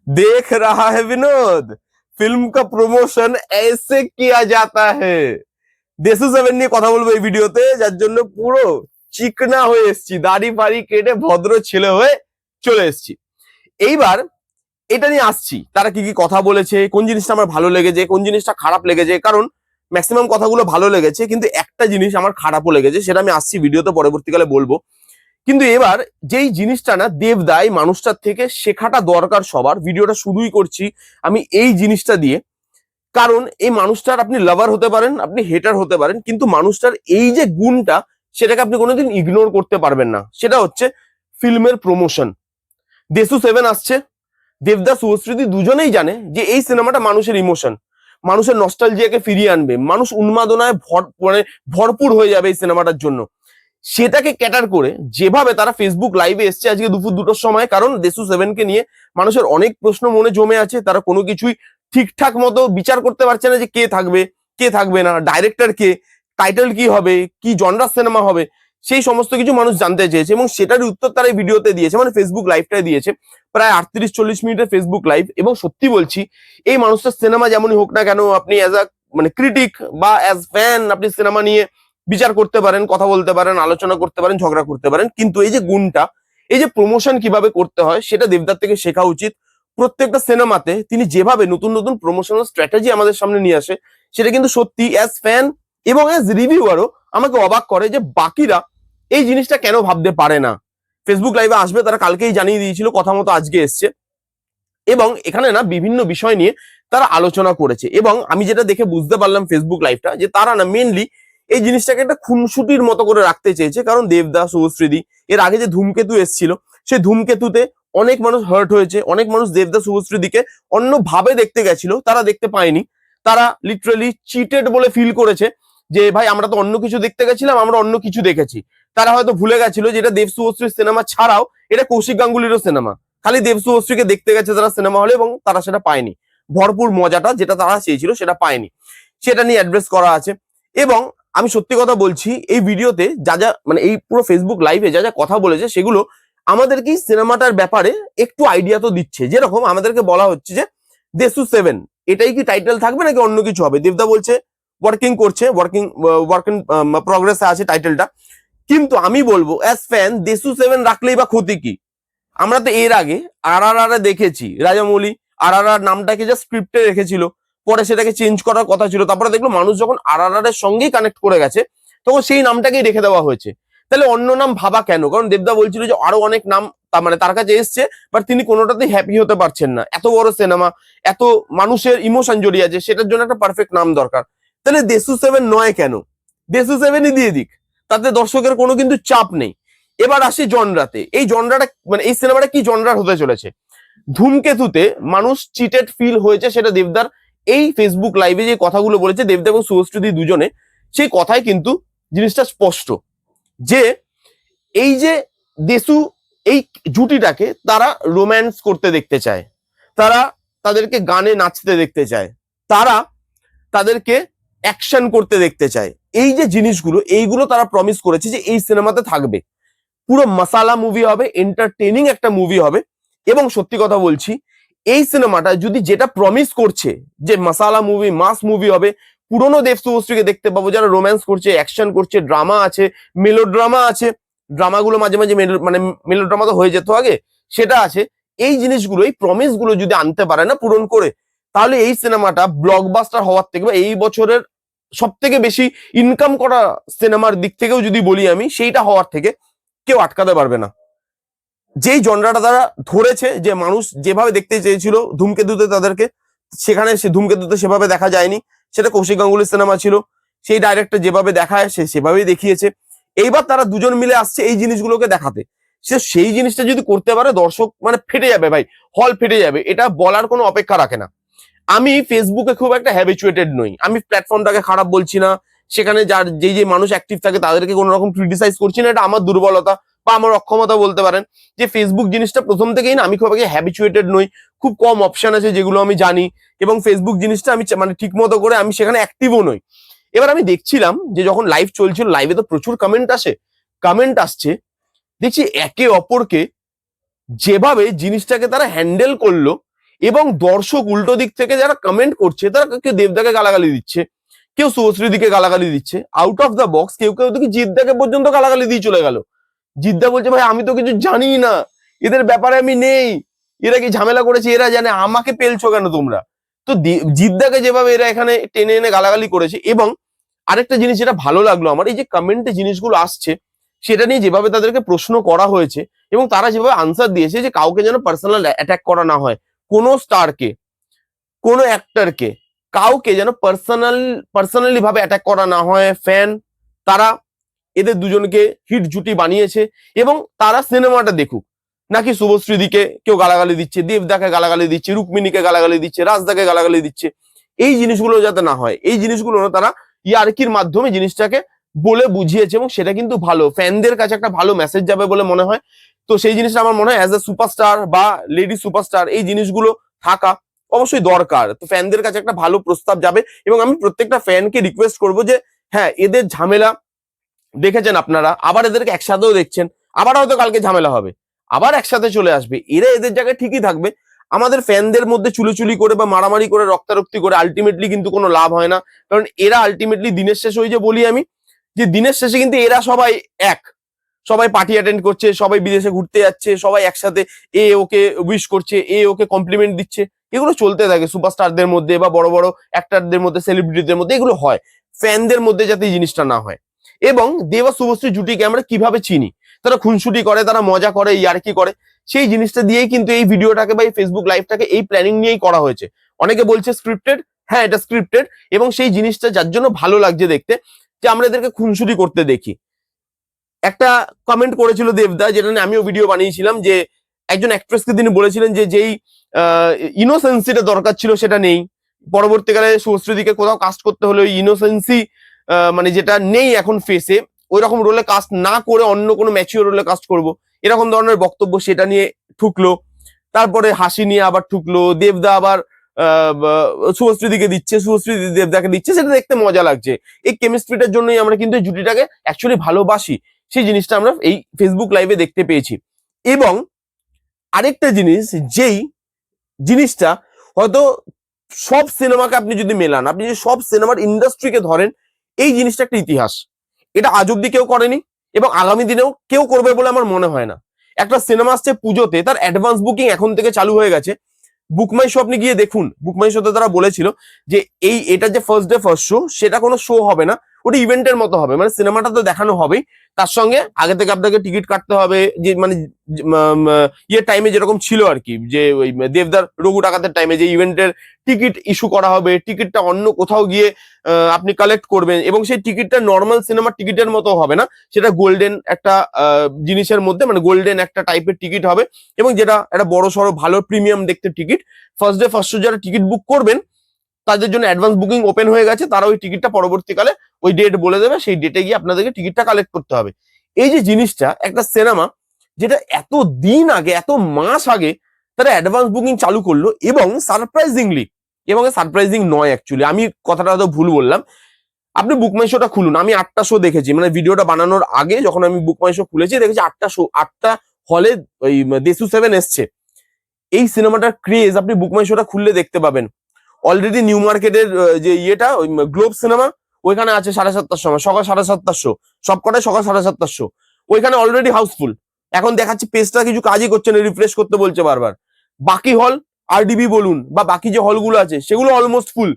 देख रहा है विनोद, फिल्म का प्रमोशन ऐसे किया जाता है। দেশু সেভেন নিয়ে কথা বলবো এই ভিডিওতে, যার জন্য পুরো চিকনা হয়ে এসেছি, দাড়ি ফাড়ি কেটে ভদ্র ছেলে হয়ে চলে এসেছি। এইবার এটা নিয়ে আসছি, তারা কি কি কথা বলেছে, কোন জিনিসটা আমার ভালো লেগেছে, কোন জিনিসটা খারাপ লেগেছে। কারণ ম্যাক্সিমাম কথাগুলো ভালো লেগেছে, কিন্তু একটা জিনিস আমার খারাপও লেগেছে, সেটা আমি আসছি ভিডিওতে পরবর্তীকালে বলবো। কিন্তু এবার যেই জিনিসটা না দেবদা, এই মানুষটার থেকে শেখাটা দরকার সবার। ভিডিওটা শুরুই করছি আমি এই জিনিসটা দিয়ে, কারণ এই মানুষটার আপনি লাভার হতে পারেন, আপনি হেটার হতে পারেন, কিন্তু মানুষটার এই যে গুণটা, সেটাকে আপনি কোনোদিন ইগনোর করতে পারবেন না। সেটা হচ্ছে ফিল্মের প্রমোশন। দেশু সেভেন আসছে, দেবদা শুভশ্রীদি দুজনেই জানে যে এই সিনেমাটা মানুষের ইমোশন, মানুষের নস্টালজিয়াকে ফিরিয়ে আনবে, মানুষ উন্মাদনায় ভরপুর হয়ে যাবে এই সিনেমাটার জন্য। সেটাকে ক্যাটার করে যেভাবে তারা ফেসবুক লাইভে এসছে আজকে দুপুর 2টোর সময়, কারণ দেশু সেভেনকে নিয়ে মানুষের অনেক প্রশ্ন মনে জমে আছে। তারা কোনো কিছুই ঠিকঠাক মতো বিচার করতে পারছে না যে কে থাকবে কে থাকবে না, ডাইরেক্টর কে, টাইটেল কি হবে, কি জনরার সিনেমা হবে, সেই সমস্ত কিছু মানুষ জানতে চেয়েছে এবং সেটারই উত্তর তারা এই ভিডিওতে দিয়েছে, মানে ফেসবুক লাইভটাই দিয়েছে। প্রায় 38-40 মিনিটের ফেসবুক লাইভ। এবং সত্যি বলছি, এই মানুষটার সিনেমা যেমনই হোক না কেন, আপনি অ্যাজ আ মানে ক্রিটিক বা অ্যাজ ফ্যান আপনি সিনেমা নিয়ে বিচার করতে পারেন, কথা বলতে পারেন, আলোচনা করতে পারেন, ঝগড়া করতে পারেন, কিন্তু এই যে গুণটা, এই যে প্রমোশন কিভাবে করতে হয়, সেটা দেবদার থেকে শেখা উচিত। প্রত্যেকটা সিনেমাতে তিনি যেভাবে নতুন নতুন প্রমোশনাল স্ট্র্যাটেজি আমাদের সামনে নিয়ে আসে, সেটা কিন্তু সত্যি অ্যাজ ফ্যান এবং অ্যাজ রিভিউয়ারও আমাকে অবাক করে যে বাকিরা এই জিনিসটা কেন ভাবতে পারে না। ফেসবুক লাইভে আসবে, তারা কালকেই জানিয়ে দিয়েছিল, কথা মতো আজকে এসছে এবং এখানে না বিভিন্ন বিষয় নিয়ে তারা আলোচনা করেছে। এবং আমি যেটা দেখে বুঝতে পারলাম ফেসবুক লাইভটা, যে তারা না মেনলি এই জিনিসটাকে একটা খুনসুটির মতো করে রাখতে চেয়েছে। কারণ দেবদা, শুভশ্রীদি, এর আগে যে ধূমকেতু এসেছিল, সেই ধূমকেতুতে অনেক মানুষ হার্ট হয়েছে, অনেক মানুষ দেবদা শুভশ্রীদিকে অন্যভাবে দেখতে গেছিল, তারা দেখতে পায়নি। তারা লিটারালি চিটেড বলে ফিল করেছে যে ভাই আমরা তো অন্য কিছু দেখতে গেছিলাম, আমরা অন্য কিছু দেখেছি। তারা হয়তো ভুলে গেছিল যে এটা দেব শুভশ্রীর সিনেমা ছাড়াও এটা কৌশিক গাঙ্গুলিরও সিনেমা। খালি দেব শুভশ্রীকে দেখতে গেছে তারা সিনেমা হলে এবং তারা সেটা পায়নি, ভরপুর মজাটা যেটা তারা চেয়েছিল সেটা পায়নি। সেটা নিয়ে অ্যাড্রেস করা আছে। এবং আমি সত্যি কথা বলছি, এই ভিডিওতে যা যা মানে এই পুরো ফেসবুক লাইভে যা যা কথা বলেছে, সেগুলো আমাদেরকে সিনেমাটার ব্যাপারে একটু আইডিয়া তো দিচ্ছে। যেরকম আমাদেরকে বলা হচ্ছে যে দেশু সেভেন এটাই কি টাইটেল থাকবে নাকি অন্য কিছু হবে। দেবদা বলছে ওয়ার্কিং করছে, ওয়ার্ক ইন প্রগ্রেসে আছে টাইটেলটা। কিন্তু আমি বলবো অ্যাজ ফ্যান, দেশু সেভেন রাখলেই বা ক্ষতি কি? আমরা তো এর আগে RRR দেখেছি, রাজামৌলি RRR নামটাকে যা স্ক্রিপ্টে রেখেছিল, পরে সেটাকে চেঞ্জ করার কথা ছিল, তারপরে দেখলো মানুষ যখন RRR এর সঙ্গেই কানেক্ট করে গেছে, তখন সেই নামটাকেই রেখে দেওয়া হয়েছে। তাহলে অন্য নাম ভাবা কেন? কারণ দেবদা বলছিল যে আরো অনেক নাম মানে তার কাছে এসছে, বাট তিনি কোনোটাতেই হ্যাপি হতে পারছেন না। এত বড় সিনেমা, এত মানুষের ইমোশন জড়িয়ে আছে, সেটার জন্য একটা পারফেক্ট নাম দরকার। তাহলে দেশু সেভেন নয় কেন? দেশু সেভেনই দিয়ে দিক, তাতে দর্শকের কোনো কিন্তু চাপ নেই। এবার আসি জনরাতে। এই জনরাটা মানে এই সিনেমাটা কি জনরার হতে চলেছে? ধূমকেতুতে মানুষ চিটেড ফিল হয়েছে, সেটা দেবদার এই ফেসবুক লাইভে যে কথাগুলো বলেছে দেবদা এবং শুভশ্রীদি দুজনে, সেই কথায় কিন্তু জিনিসটা স্পষ্ট যে এই যে দেশু, এই জুটিটাকে তারা রোম্যান্স করতে দেখতে চায়, তারা তাদেরকে গানে নাচতে দেখতে চায়, তারা তাদেরকে অ্যাকশন করতে দেখতে চায়। এই যে জিনিসগুলো, এইগুলো তারা প্রমিস করেছে যে এই সিনেমাতে থাকবে। পুরো মশালা মুভি হবে, এন্টারটেনিং একটা মুভি হবে। এবং সত্যি কথা বলছি, এই সিনেমাটা যদি যেটা প্রমিস করছে যে মশালা মুভি, মাস মুভি হবে, পুরনো দেব শুভশ্রীকে দেখতে পাবো যারা রোম্যান্স করছে, অ্যাকশন করছে, ড্রামা আছে, মেলোড্রামা আছে, ড্রামাগুলো মাঝে মাঝে মানে মেলোড্রামা তো হয়ে যেত আগে, সেটা আছে। এই জিনিসগুলো, এই প্রমিস গুলো যদি আনতে পারে না পূরণ করে, তাহলে এই সিনেমাটা ব্লকবাস্টার হওয়ার থেকে বা এই বছরের সব থেকে বেশি ইনকাম করা সিনেমার দিক থেকেও যদি বলি আমি, সেইটা হওয়ার থেকে কেউ আটকাতে পারবে না। যেই জনরাটা তারা ধরেছে, যে মানুষ যেভাবে দেখতে চেয়েছিল ধূমকেতুতে তাদেরকে, সেখানে সে ধূমকেতুতে সেভাবে দেখা যায়নি, সেটা কৌশিক গাঙ্গুলির সিনেমা ছিল, সেই ডাইরেক্টর যেভাবে দেখায় সে সেভাবেই দেখিয়েছে। এইবার তারা দুজন মিলে আসছে এই জিনিসগুলোকে দেখাতে। সেই জিনিসটা যদি করতে পারে, দর্শক মানে ফেটে যাবে ভাই, হল ফেটে যাবে, এটা বলার কোনো অপেক্ষা রাখে না। আমি ফেসবুকে খুব একটা হ্যাবিচুয়েটেড নই, আমি প্ল্যাটফর্মটাকে খারাপ বলছি না, সেখানে যার যে মানুষ অ্যাক্টিভ থাকে তাদেরকে কোনো রকম ক্রিটিসাইজ করছি না, এটা আমার দুর্বলতা বা আমার অক্ষমতা বলতে পারেন। যে ফেসবুক জিনিসটা প্রথম থেকেই না আমি খুব একটা হ্যাবিচুয়েটেড নই, খুব কম অপশন আছে যেগুলো আমি জানি, এবং ফেসবুক জিনিসটা আমি মানে ঠিক মতো করে আমি সেখানে অ্যাক্টিভও নই। এবার আমি দেখছিলাম যে যখন লাইভ চলছিল, লাইভে তো প্রচুর কমেন্ট আসছে, দেখছি একে অপরকে যেভাবে জিনিসটাকে তারা হ্যান্ডেল করলো, এবং দর্শক উল্টো দিক থেকে যারা কমেন্ট করছে তারা কেউ দেবদাকে গালাগালি দিচ্ছে, কেউ শুভশ্রীদিকে গালাগালি দিচ্ছে, আউট অফ দ্য বক্স কেউ কেউ তো কি জিদ্দাকে পর্যন্ত গালাগালি দিয়ে চলে গেল। জিদ্দা বলছে ভাই আমি তো কিছু জানি না, এদের ব্যাপারে আমি নেই, এরা কি ঝামেলা করেছে এরা জানে, আমাকে পেলছো কেন তোমরা। তো জিদ্দাকে যেভাবে এরা এখানে টেনে এনে গালাগালি করেছে। এবং আরেকটা জিনিস যেটা ভালো লাগলো আমার, এই যে কমেন্টে জিনিসগুলো আসছে সেটা নিয়ে যেভাবে তাদেরকে প্রশ্ন করা হয়েছে এবং তারা যেভাবে আনসার দিয়েছে, যে কাউকে যেন পার্সোনাল অ্যাটাক করা না হয়, কোনো স্টারকে, কোনো অ্যাক্টরকে, কাউকে যেন পার্সোনালি ভাবে অ্যাটাক করা না হয়। ফ্যান তারা এদের দুজনকে হিট জুটি বানিয়েছে এবং তারা সিনেমাটা দেখুক, নাকি শুভশ্রীদিকে কেউ গালাগালি দিচ্ছে, দেবদাকে গালাগালি দিচ্ছে, রুক্মিণীকে গালাগালি দিচ্ছে, রাজদাকে গালাগালি দিচ্ছে। এই জিনিসগুলো যাতে না হয়, এই জিনিসগুলো তারা ইয়ার্কির মাধ্যমে জিনিসটাকে বলে বুঝিয়েছে এবং সেটা কিন্তু ভালো, ফ্যানদের কাছে একটা ভালো মেসেজ যাবে বলে মনে হয়। তো সেই জিনিসটা আমার মনে হয় অ্যাজ এ সুপারস্টার বা লেডি সুপারস্টার এই জিনিসগুলো থাকা অবশ্যই দরকার। তো ফ্যানদের কাছে একটা ভালো প্রস্তাব যাবে এবং আমি প্রত্যেকটা ফ্যানকে রিকোয়েস্ট করবো যে হ্যাঁ, এদের ঝামেলা দেখেছেন আপনারা, আবার এদেরকে একসাথেও দেখছেন, আবার হয়তো কালকে ঝামেলা হবে, আবার একসাথে চলে আসবে, এরা এদের জায়গায় ঠিকই থাকবে। আমাদের ফ্যানদের মধ্যে চুলোচুলি করে বা মারামারি করে রক্তারক্তি করে আলটিমেটলি কিন্তু কোনো লাভ হয় না। কারণ এরা আলটিমেটলি দিনের শেষে, ওই যে বলি আমি, যে দিনের শেষে কিন্তু এরা সবাই এক, সবাই পার্টি অ্যাটেন্ড করছে, সবাই বিদেশে ঘুরতে যাচ্ছে, সবাই একসাথে, এ ওকে উইশ করছে, এ ওকে কমপ্লিমেন্ট দিচ্ছে, এগুলো চলতে থাকে সুপারস্টারদের মধ্যে বা বড় বড় অ্যাক্টরদের মধ্যে, সেলিব্রিটিদের মধ্যে এগুলো হয়। ফ্যানদের মধ্যে যাতে এই জিনিসটা না হয়। এবং দেব আর শুভশ্রী জুটিকে আমরা কিভাবে চিনি, তারা খুনসুটি করে, তারা মজা করে, ইয়ার্কি করে, সেই জিনিসটা দিয়েই কিন্তু এই ভিডিওটাকে বা এই ফেসবুক লাইভটাকে এই প্ল্যানিং নিয়েই করা হয়েছে। অনেকে বলছে স্ক্রিপ্টেড, হ্যাঁ এটা স্ক্রিপ্টেড, এবং সেই জিনিসটা যার জন্য ভালো লাগছে দেখতে, যে আমরা এদেরকে খুনসুটি করতে দেখি। একটা কমেন্ট করেছিল দেবদা, যেটা নিয়ে আমিও ভিডিও বানিয়েছিলাম, যে একজন অ্যাক্ট্রেসকে তিনি বলেছিলেন যে যেই ইনোসেন্সিটা দরকার ছিল সেটা নেই, পরবর্তীকালে শুভশ্রীদিকে কোথাও কাস্ট করতে হলে ওই ইনোসেন্সি মানে যেটা নেই এখন ফেসে, ওই রকম রোলে কাস্ট না করে অন্য কোনো ম্যাচিওর রোলে কাস্ট করব, এরকম ধরনের বক্তব্য সেটা নিয়ে ঠুকলো। তারপরে হাসি নিয়ে আবার ঠুকলো, দেবদা আবার শুভশ্রীদিকে দিচ্ছে, শুভশ্রী দেবদাকে দিচ্ছে, সেটা দেখতে মজা লাগছে। এই কেমিস্ট্রিটার জন্যই আমরা কিন্তু এই জুটিটাকে অ্যাকচুয়ালি ভালোবাসি, সেই জিনিসটা আমরা এই ফেসবুক লাইভে দেখতে পেয়েছি। এবং আরেকটা জিনিস, যেই জিনিসটা হয়তো সব সিনেমাকে আপনি যদি মেলান, আপনি যদি সব সিনেমার ইন্ডাস্ট্রিকে ধরেন, এই জিনিসটা একটা ইতিহাস, এটা আজ অব্দি কেউ করেনি এবং আগামী দিনেও কেউ করবে বলে আমার মনে হয় না। একটা সিনেমা আসছে পুজোতে, তার অ্যাডভান্স বুকিং এখন থেকে চালু হয়ে গেছে। বুকমাই শো আপনি গিয়ে দেখুন, বুকমাই শোতে তারা বলেছিল যে এটা যে ফার্স্ট ডে ফার্স্ট শো, সেটা কোনো শো হবে না, ওটা ইভেন্টের মতো হবে, মানে সিনেমাটা তো দেখানো হবেই, তার সঙ্গে আগে থেকে আপনাকে টিকিট কাটতে হবে, যে মানে ইয়ে টাইমে যেরকম ছিল আর কি, যে ওই দেবদার রঘু ডাকাতের টাইমে যে ইভেন্টের টিকিট ইস্যু করা হবে, টিকিটটা অন্য কোথাও গিয়ে আপনি কালেক্ট করবেন, এবং সেই টিকিটটা নর্মাল সিনেমার টিকিটের মতো হবে না, সেটা গোল্ডেন একটা জিনিসের মধ্যে, মানে গোল্ডেন একটা টাইপের টিকিট হবে, এবং যেটা একটা বড় সড়ো ভালো প্রিমিয়াম দেখতে ticket. First day first show যারা টিকিট বুক করবেন তাদের জন্য অ্যাডভান্স বুকিং ওপেন হয়ে গেছে, তারা ওই টিকিটটা পরবর্তীকালে ওই ডেট বলে দেবে, সেই ডেটে গিয়ে আপনাদেরকে টিকিটটা কালেক্ট করতে হবে। এই যে জিনিসটা, একটা সিনেমা যেটা এত দিন আগে, এত মাস আগে তারা অ্যাডভান্স বুকিং চালু করলো, এবং সারপ্রাইজিংলি, এবং সারপ্রাইজিং নয় অ্যাকচুয়ালি, আমি কথাটা হয়তো ভুল বললাম, আপনি বুকমাই শোটা খুলুন, আমি 8টা শো দেখেছি, মানে ভিডিওটা বানানোর আগে যখন আমি বুকমাই শো খুলেছি দেখেছি 8টা শো, 8টা হলে ওই দেশু 7 এসছে। এই সিনেমাটার ক্রেজ আপনি বুকমাই শোটা খুললে দেখতে পাবেন। অলরেডি নিউ মার্কেটের যে ইয়েটা, ওই গ্লোব সিনেমা, ওইখানে আছে 7:30টার সময়, সকাল 7:30টার শো, সবকটাই সকাল 7:30টার শো, ওইখানে অলরেডি হাউসফুল। এখন দেখাচ্ছি পেজটা কিছু কাজই করছে না, রিফ্রেশ করতে বলছে বারবার। বাকি হল আরডিবি বলুন বা বাকি যে হলগুলো আছে সেগুলো অলমোস্ট ফুল।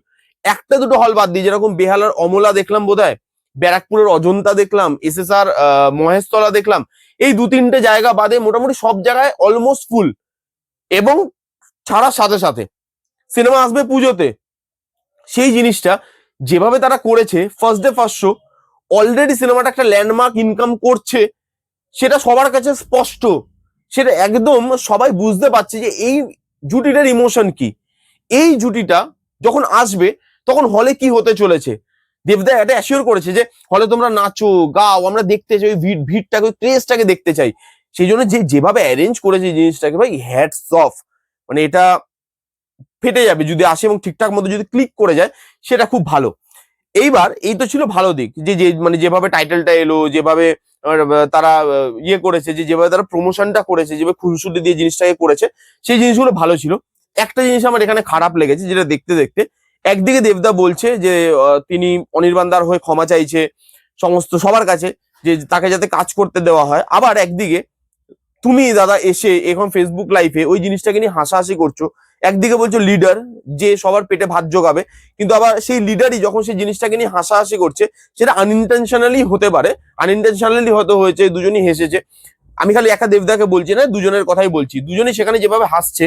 একটা দুটো হল বাদ দিয়ে, যেরকম বেহালার অমলা দেখলাম বোধহয়, ব্যারাকপুরের অজন্তা দেখলাম, এসএসআর মহেশতলা দেখলাম, এই 2-3টে জায়গা বাদে মোটামুটি সব জায়গায় অলমোস্ট ফুল। এবং ছাড়ার সাথে সাথে সিনেমা আসবে পুজোতে, সেই জিনিসটা যেভাবে তারা করেছে, first day first show, already সিনেমাটা একটা ল্যান্ডমার্ক ইনকাম করছে, সেটা সবার কাছে স্পষ্ট, সেটা একদম সবাই বুঝতে পারছে যে এই জুটিটার ইমোশন কি। এই জুটিটা যখন আসবে তখন হলে কি হতে চলেছে, দেবদা এটা অ্যাসিওর করেছে যে হলে তোমরা নাচো গাও, আমরা দেখতে চাই, ওই ভিড়টাকে, ওই ক্রেজটাকে দেখতে চাই। সেই জন্য যেভাবে অ্যারেঞ্জ করেছে জিনিসটাকে, ভাই হ্যাটস অফ, মানে এটা ফেটে যাবে যদি আসে এবং ঠিকঠাক মতো যদি ক্লিক করে যায়, সেটা খুব ভালো। এইবার এই তো ছিল ভালো দিক, যে মানে যেভাবে টাইটেলটা এলো, যেভাবে তারা ইয়ে করেছে, যে যেভাবে তারা প্রমোশনটা করেছে, যেভাবে খুনসুটি দিয়ে জিনিসটাকে করেছে, সেই জিনিসগুলো ভালো ছিল। একটা জিনিস আমার এখানে খারাপ লেগেছে, যেটা দেখতে দেখতে একদিকে দেবদা বলছে যে তিনি অনির্বাণদার হয়ে ক্ষমা চাইছে সমস্ত সবার কাছে, যে তাকে যাতে কাজ করতে দেওয়া হয়। আবার একদিকে তুমি দাদা এসে এখন ফেসবুক লাইভে ওই জিনিসটাকে নিয়ে হাসাহাসি করছো। একদিকে বলছো লিডার যে সবার পেটে ভাত জোগাবে, কিন্তু আবার সেই লিডারই যখন সেই জিনিসটাকে নিয়ে হাসাহাসি করছে, সেটা আনইনটেনশনালি হতে পারে, আনইনটেনশনালি হয়তো হয়েছে, দুজনই হেসেছে। আমি খালি একা দেবদাকে বলছি না, দুজনের কথাই বলছি। দুজনেই সেখানে যেভাবে হাসছে,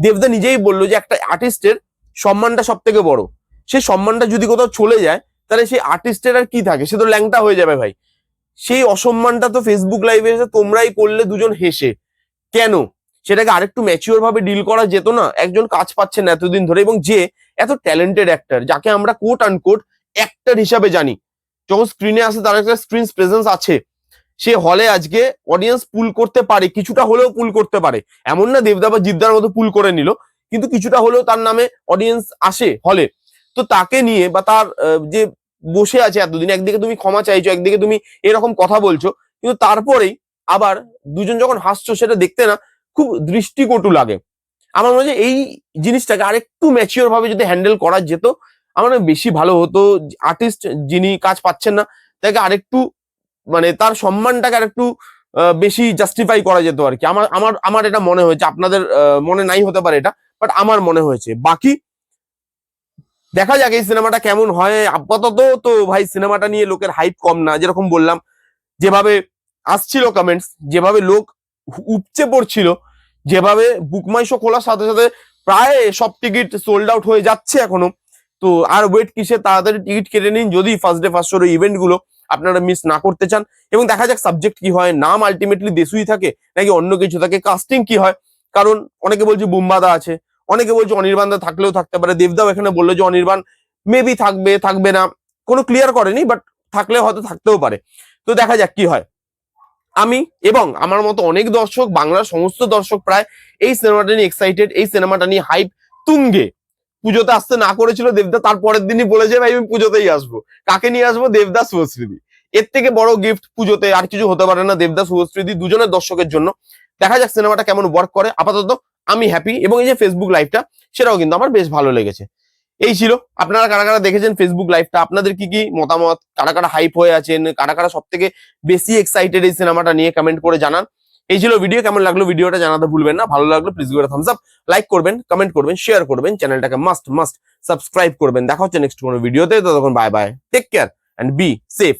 দেবদা নিজেই বললো যে একটা আর্টিস্টের সম্মানটা সব থেকে বড়। সেই সম্মানটা যদি কোথাও চলে যায়, তাহলে সেই আর্টিস্টের আর কি থাকে, সে তো ল্যাংটা হয়ে যাবে ভাই। সেই অসম্মানটা তো ফেসবুক লাইভে এসে তোমরাই করলে দুজন হেসে। কেন সেটাকে আরেকটু ম্যাচিওর ভাবে ডিল করা যেত না? একজন কাজ পাচ্ছেন এতদিন ধরে, এবং যে এত ট্যালেন্টেড অ্যাক্টর, যাকে আমরা কোট আনকোট অ্যাক্টর হিসাবে জানি, যখন স্ক্রিনে আসে তার একটা স্ক্রিন প্রেজেন্স আছে, সে হলে আজকে অডিয়েন্স পুল করতে পারে, কিছুটা হলেও পুল করতে পারে। এমন না দেবদা বা জিদ্দার মতো পুল করে নিল, কিন্তু কিছুটা হলেও তার নামে অডিয়েন্স আসে হলে। তো তাকে নিয়ে বা তার যে বসে আছে এতদিন, একদিকে তুমি ক্ষমা চাইছো, একদিকে তুমি এরকম কথা বলছো, কিন্তু তারপরেই আবার দুজন যখন হাসছো, সেটা দেখতে না খুব দৃষ্টিকটু লাগে। আমার মনে হয় এই জিনিসটাকে আরেকটু ম্যাচিওর ভাবে যদি হ্যান্ডেল করা যেত, আমার বেশি ভালো হতো। আর্টিস্ট যিনি কাজ পাচ্ছেন না, তাকে আরেকটু মানে তার সম্মানটাকে আরেকটু বেশি জাস্টিফাই করা যেত আর কি। আমার আমার আমার এটা মনে হয়েছে, আপনাদের মনে নাই হতে পারে এটা, বাট আমার মনে হয়েছে। বাকি দেখা যাক এই সিনেমাটা কেমন হয়। আপাতত তো ভাই সিনেমাটা নিয়ে লোকের হাইপ কম না, যেরকম বললাম, যেভাবে আসছিল কমেন্টস, যেভাবে লোক উপচে পড়ছিল, যেভাবে বুকমাই শো খোলার সাথে সাথে প্রায় সব টিকিট সোল্ড আউট হয়ে যাচ্ছে এখনো। তো আর ওয়েট কিসে, তাড়াতাড়ি টিকিট কেটে নিন যদি ফার্স্ট ডে ফার্স্ট শোর ইভেন্ট গুলো আপনারা মিস না করতে চান। এবং দেখা যাক সাবজেক্ট কি হয়, নাম আলটিমেটলি দেশুই থাকে নাকি অন্য কিছু থাকে, কাস্টিং কি হয়। কারণ অনেকে বলছে বুম্বাদা আছে, অনেকে বলছে অনির্বাণদা থাকলেও থাকতে পারে। দেবদাও এখানে বললো যে অনির্বাণ মেবি থাকবে, থাকবে না, কোনো ক্লিয়ার করেনি, বাট থাকলে হয়তো থাকতেও পারে। তো দেখা যাক কি হয়। আমি এবং আমার মতো অনেক দর্শক, বাংলার সমস্ত দর্শক প্রায় এই সিনেমাটা নিয়ে এক্সাইটেড, এই সিনেমাটা নিয়ে হাইপ তুঙ্গে। পুজোতে আসতে না করেছিল দেবদা, তার পরের দিনই বলেছে ভাই আমি পুজোতেই আসবো। কাকে নিয়ে আসবো? দেবদা, শুভশ্রীদি। এর থেকে বড় গিফট পুজোতে আর কিছু হতে পারে না, দেবদা শুভশ্রীদি দুজনের দর্শকের জন্য। দেখা যাক সিনেমাটা কেমন ওয়ার্ক করে। আপাতত আমি হ্যাপি, এবং এই যে ফেসবুক লাইভটা, সেটাও কিন্তু আমার বেশ ভালো লেগেছে। এই ছিল। আপনারা কারা কারা দেখেছেন ফেসবুক লাইভটা, আপনাদের কি কি মতামত, কারা কারা হাইপ হয়ে আছেন, কারা কারা সব থেকে বেশি এক্সাইটেড এই সিনেমাটা নিয়ে, কমেন্ট করে জানান। এই ছিল ভিডিও। কেমন লাগলো ভিডিওটা জানাতে ভুলবেন না। ভালো লাগলো please give Thums up, like করবেন, কমেন্ট করবেন, শেয়ার করবেন, চ্যানেলটাকে মাস্ট সাবস্ক্রাইব করবেন। দেখা হচ্ছে নেক্সট কোনো ভিডিওতে। ততক্ষণ bye bye, take care and be safe.